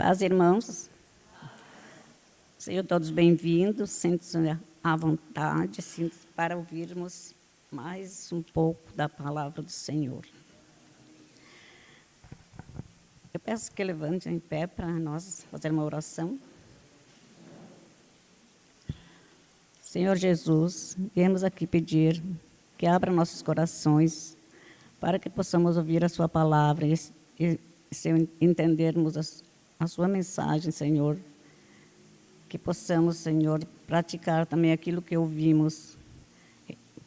Paz, irmãos. Sejam todos bem-vindos, sintam-se à vontade, sintam-se para ouvirmos mais um pouco da palavra do Senhor. Eu peço que levantem em pé para nós fazer uma oração. Senhor Jesus, viemos aqui pedir que abra nossos corações para que possamos ouvir a sua palavra e entendermos a sua mensagem, Senhor. Que possamos, Senhor, praticar também aquilo que ouvimos,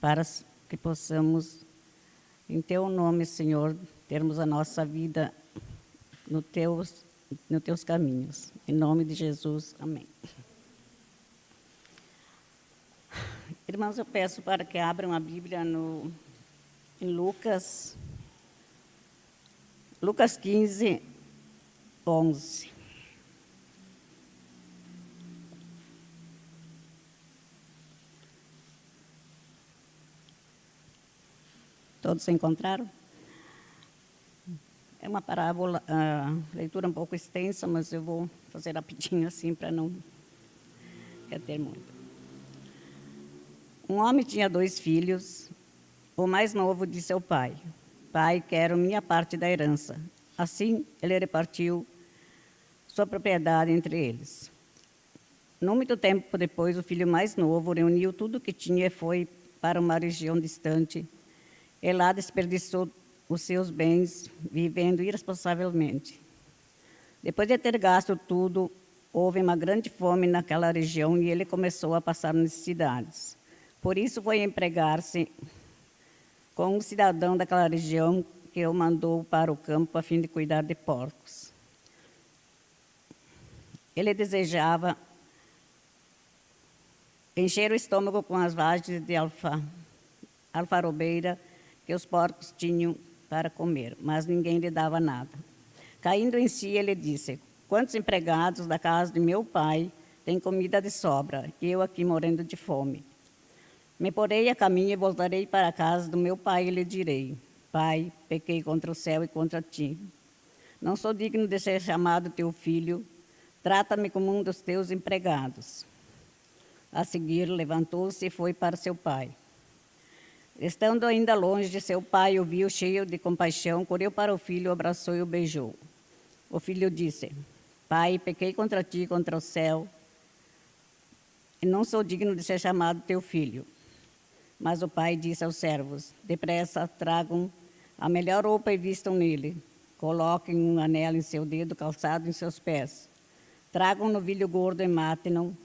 para que possamos, em Teu nome, Senhor, termos a nossa vida nos Teus caminhos. Em nome de Jesus, amém. Irmãos, eu peço para que abram a Bíblia em Lucas 15, 11. Todos encontraram? É uma parábola, leitura um pouco extensa, mas eu vou fazer rapidinho assim para não reter muito. Um homem tinha 2 filhos. O mais novo disse ao pai: Pai, quero minha parte da herança. Assim, ele repartiu sua propriedade entre eles. Não muito tempo depois, o filho mais novo reuniu tudo o que tinha e foi para uma região distante. E lá desperdiçou os seus bens, vivendo irresponsavelmente. Depois de ter gasto tudo, houve uma grande fome naquela região e ele começou a passar necessidades. Por isso foi empregar-se com um cidadão daquela região que o mandou para o campo a fim de cuidar de porcos. Ele desejava encher o estômago com as vagens de alfarobeira que os porcos tinham para comer, mas ninguém lhe dava nada. Caindo em si, ele disse: Quantos empregados da casa de meu pai têm comida de sobra, e eu aqui morrendo de fome? Me porei a caminho e voltarei para a casa do meu pai e lhe direi: Pai, pequei contra o céu e contra ti. Não sou digno de ser chamado teu filho. Trata-me como um dos teus empregados. A seguir, levantou-se e foi para seu pai. Estando ainda longe de seu pai, o viu cheio de compaixão, correu para o filho, o abraçou e o beijou. O filho disse: Pai, pequei contra ti e contra o céu, e não sou digno de ser chamado teu filho. Mas o pai disse aos servos: Depressa, tragam a melhor roupa e vistam nele. Coloquem um anel em seu dedo, calçado em seus pés. Tragam um novilho gordo e matem-no.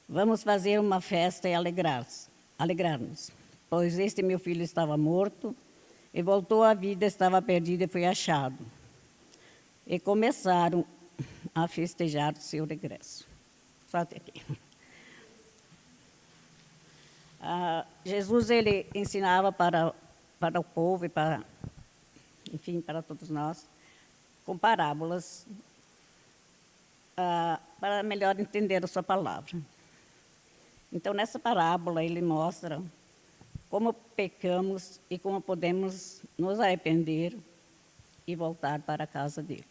Vamos fazer uma festa e alegrar-nos. Pois este meu filho estava morto e voltou à vida, estava perdido e foi achado. E começaram a festejar o seu regresso. Só até aqui. Jesus, ele ensinava para o povo e para todos nós, com parábolas, para melhor entender a sua palavra. Então, nessa parábola, ele mostra como pecamos e como podemos nos arrepender e voltar para a casa dele.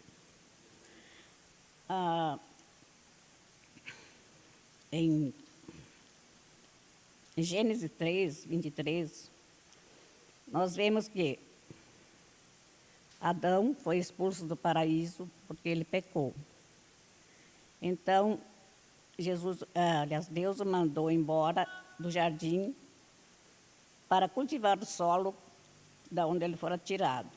Em Gênesis 3, 23, nós vemos que Adão foi expulso do paraíso porque ele pecou. Então, Deus o mandou embora do jardim para cultivar o solo da onde ele fora tirado.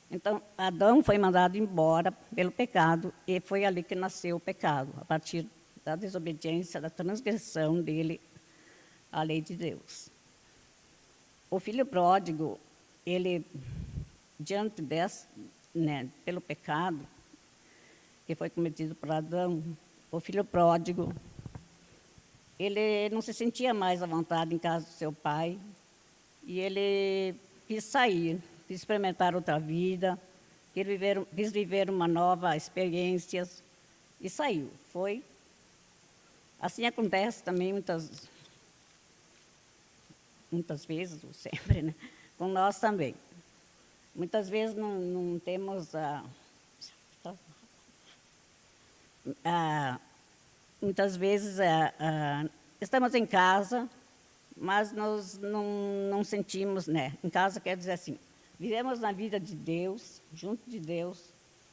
Então, Adão foi mandado embora pelo pecado e foi ali que nasceu o pecado, a partir da desobediência, da transgressão dele à lei de Deus. O filho pródigo, ele, diante pelo pecado que foi cometido por Adão, o filho pródigo, ele não se sentia mais à vontade em casa do seu pai e ele quis sair, quis experimentar outra vida, quis viver uma nova experiência e saiu. Foi. Assim acontece também muitas vezes, ou sempre, né? Com nós também. Muitas vezes não temos Muitas vezes estamos em casa, mas nós não sentimos, né? Em casa quer dizer assim, vivemos na vida de Deus, junto de Deus,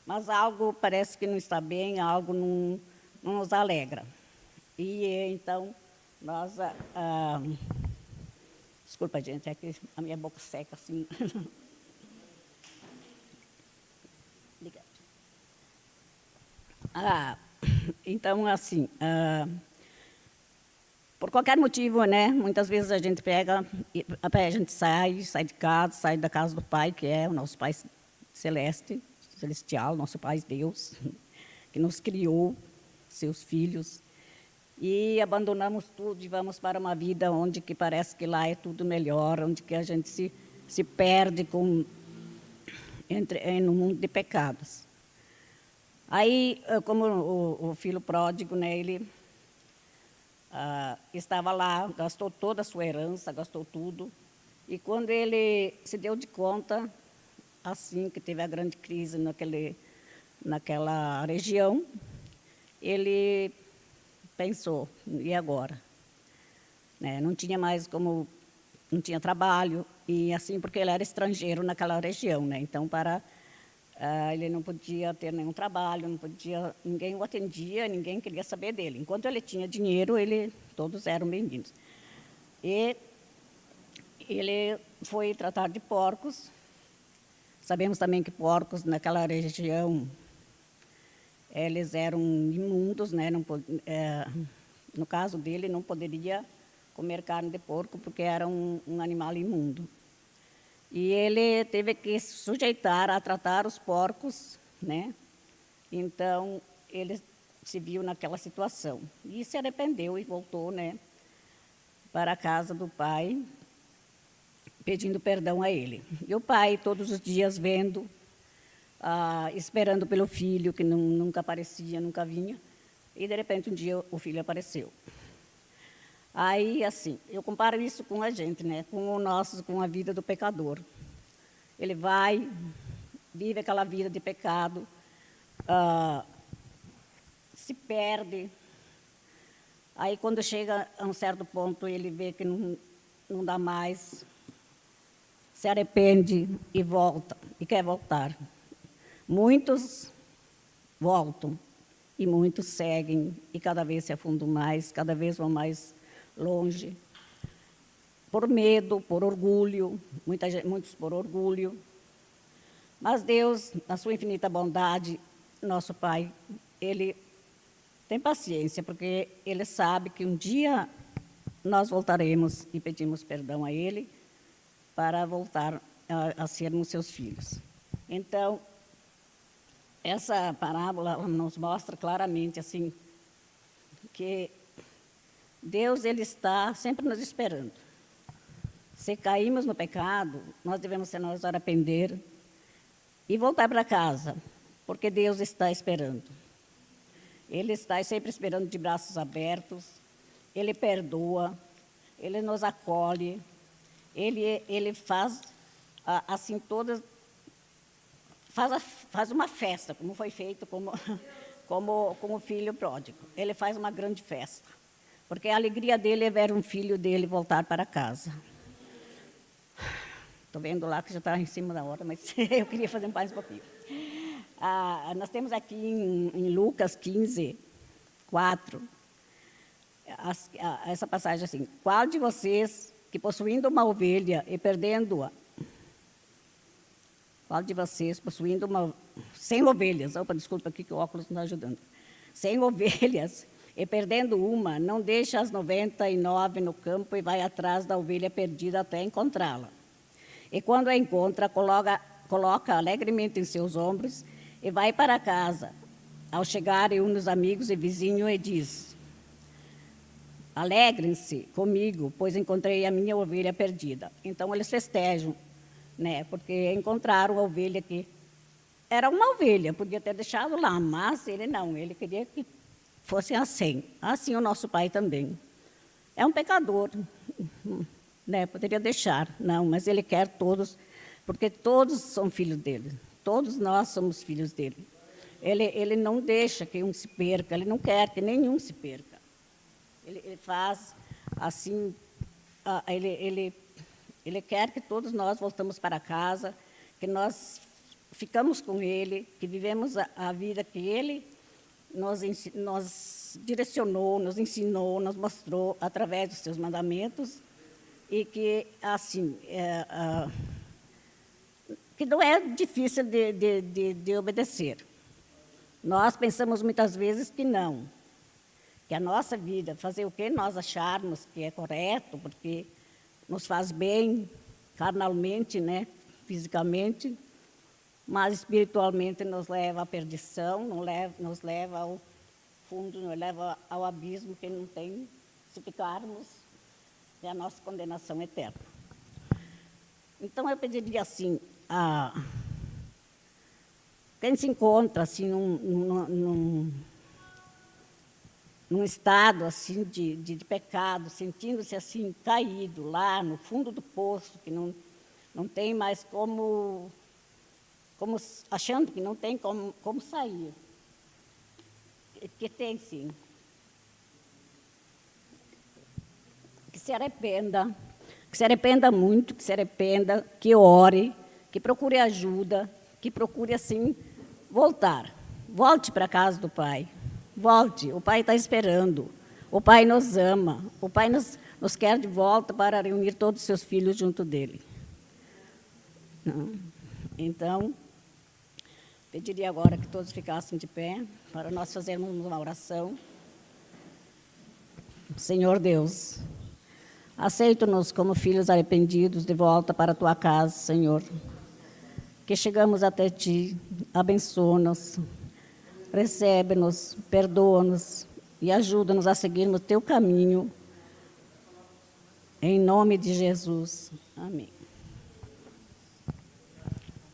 mas algo parece que não está bem, algo não nos alegra. E então, nós... desculpa, gente, é que a minha boca seca assim. Então, assim, por qualquer motivo, né? Muitas vezes a gente a gente sai de casa, sai da casa do Pai, que é o nosso Pai celeste, celestial, nosso Pai Deus, que nos criou, seus filhos, e abandonamos tudo e vamos para uma vida onde que parece que lá é tudo melhor, onde que a gente se perde no mundo de pecados. Aí, como o filho pródigo, né, ele estava lá, gastou toda a sua herança, gastou tudo. E quando ele se deu de conta, assim que teve a grande crise naquela região, ele pensou, e agora? Né, não tinha mais não tinha trabalho, e assim, porque ele era estrangeiro naquela região, né, então ele não podia ter nenhum trabalho, ninguém o atendia, ninguém queria saber dele. Enquanto ele tinha dinheiro, todos eram bem-vindos. E ele foi tratar de porcos. Sabemos também que porcos naquela região, eles eram imundos, né? No caso dele, não poderia comer carne de porco porque era um animal imundo. E ele teve que se sujeitar a tratar os porcos, né? Então, ele se viu naquela situação. E se arrependeu e voltou, né, para a casa do pai, pedindo perdão a ele. E o pai, todos os dias, vendo, esperando pelo filho, que nunca aparecia, nunca vinha. E, de repente, um dia, o filho apareceu. Aí, assim, eu comparo isso com a gente, né? Com a vida do pecador. Ele vive aquela vida de pecado, se perde. Aí, quando chega a um certo ponto, ele vê que não dá mais, se arrepende e volta, e quer voltar. Muitos voltam, e muitos seguem, e cada vez se afundam mais, cada vez vão mais longe, por medo, por orgulho, muitos por orgulho. Mas Deus, na sua infinita bondade, nosso Pai, Ele tem paciência, porque Ele sabe que um dia nós voltaremos e pedimos perdão a Ele para voltar a sermos seus filhos. Então, essa parábola nos mostra claramente assim, que Deus, Ele está sempre nos esperando. Se caímos no pecado, nós devemos nos arrepender e voltar para casa, porque Deus está esperando. Ele está sempre esperando de braços abertos, Ele perdoa, Ele nos acolhe, Ele faz, assim, faz uma festa, como foi feito como o filho pródigo. Ele faz uma grande festa. Porque a alegria dele é ver um filho dele voltar para casa. Estou vendo lá que já está em cima da hora, mas eu queria fazer mais um pouquinho. Nós temos aqui em Lucas 15, 4, essa passagem assim: qual de vocês que possuindo uma ovelha e perdendo-a, qual de vocês possuindo 100 ovelhas, desculpa aqui que o óculos não está ajudando, 100 ovelhas, e perdendo uma, não deixa as 99 no campo e vai atrás da ovelha perdida até encontrá-la. E quando a encontra, coloca alegremente em seus ombros e vai para casa. Ao chegar, une os amigos e vizinhos e diz: alegrem-se comigo, pois encontrei a minha ovelha perdida. Então, eles festejam, né? Porque encontraram a ovelha que era uma ovelha, podia ter deixado lá, mas ele não, ele queria que fossem a 100. Assim o nosso Pai também. É um pecador, né? Poderia deixar, não, mas Ele quer todos, porque todos são filhos dele. Todos nós somos filhos dele. Ele não deixa que um se perca, ele não quer que nenhum se perca. Ele faz assim, ele quer que todos nós voltamos para casa, que nós ficamos com ele, que vivemos a vida que ele nos direcionou, nos ensinou, nos mostrou através dos seus mandamentos, e que, assim, que não é difícil de obedecer. Nós pensamos muitas vezes que não, que a nossa vida, fazer o que nós acharmos que é correto, porque nos faz bem carnalmente, né, fisicamente, mas espiritualmente nos leva à perdição, nos leva ao fundo, nos leva ao abismo que não tem, se ficarmos, é a nossa condenação eterna. Então, eu pediria assim, quem se encontra assim, num estado assim, de pecado, sentindo-se assim, caído lá no fundo do poço, que não tem mais como achando que não tem como sair. Que tem sim. Que se arrependa muito, que se arrependa, que ore, que procure ajuda, que procure assim voltar. Volte para a casa do Pai. Volte, o Pai está esperando. O Pai nos ama. O Pai nos quer de volta para reunir todos os seus filhos junto dele. Então, pediria agora que todos ficassem de pé para nós fazermos uma oração. Senhor Deus, aceita-nos como filhos arrependidos de volta para a tua casa, Senhor. Que chegamos até ti, abençoa-nos, recebe-nos, perdoa-nos e ajuda-nos a seguirmos teu caminho. Em nome de Jesus. Amém.